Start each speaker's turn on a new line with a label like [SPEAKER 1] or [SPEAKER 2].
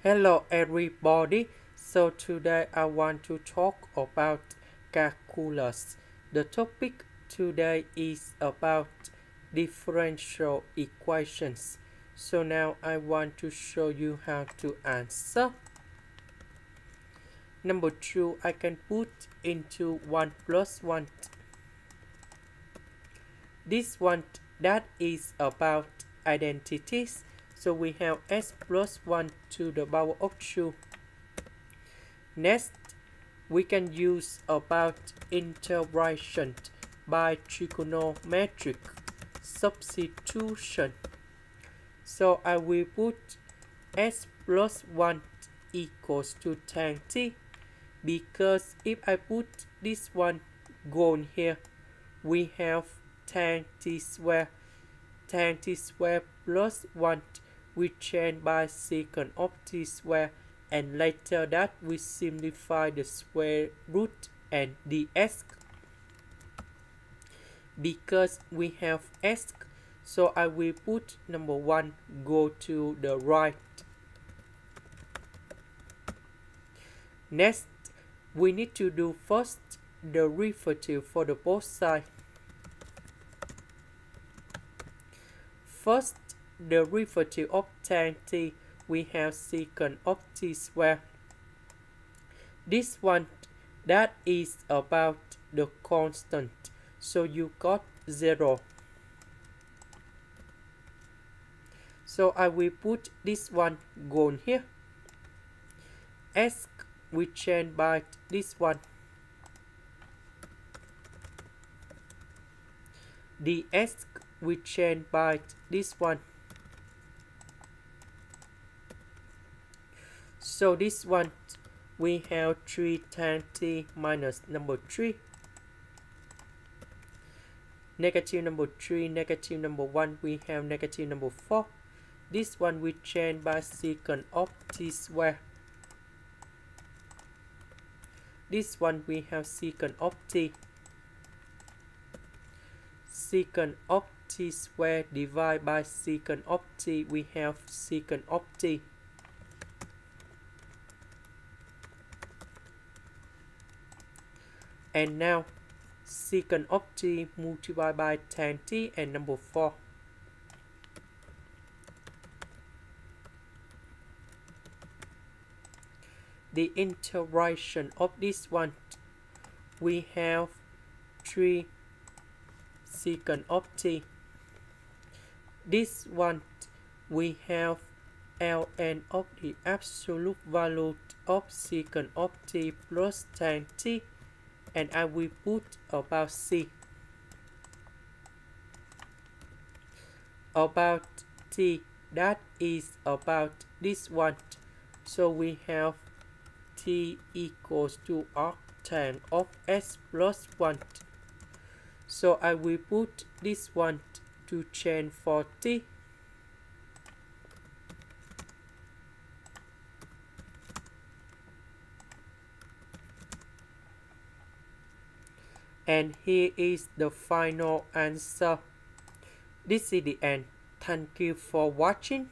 [SPEAKER 1] Hello everybody, so today I want to talk about calculus. The topic today is about differential equations. So now I want to show you how to answer. Number 2, I can put into 1 plus 1. This one, that is about identities. So we have s plus 1 to the power of 2. Next, we can use about integration by trigonometric substitution. So I will put s plus 1 equals to tan t, because if I put this one gone here, we have tan t square. Tan t square plus 1 we change by secant of t square, and later that we simplify the square root and dx. Because we have s, so I will put number 1 go to the right. Next, we need to do first the derivative for the both sides. First, the derivative of tan t, we have secant of t square. This one, that is about the constant, so you got 0. So I will put this one gone here. S we change by this one. Dx we change by this one. So this one, we have 3 tan t minus number 3. Negative number 3, negative number 1, we have negative number 4. This one we change by secant of t square. This one we have secant of t. Secant of t square divided by secant of t, we have secant of t. And now secant of t multiplied by tan t and number 4. The integration of this one, we have 3 secant of t. This one, we have ln of the absolute value of secant of t plus tan t, and I will put about c. About t, that is about this one, so we have t equals to arctan of s plus 1. So I will put this one to change for t. And here is the final answer. This is the end. Thank you for watching.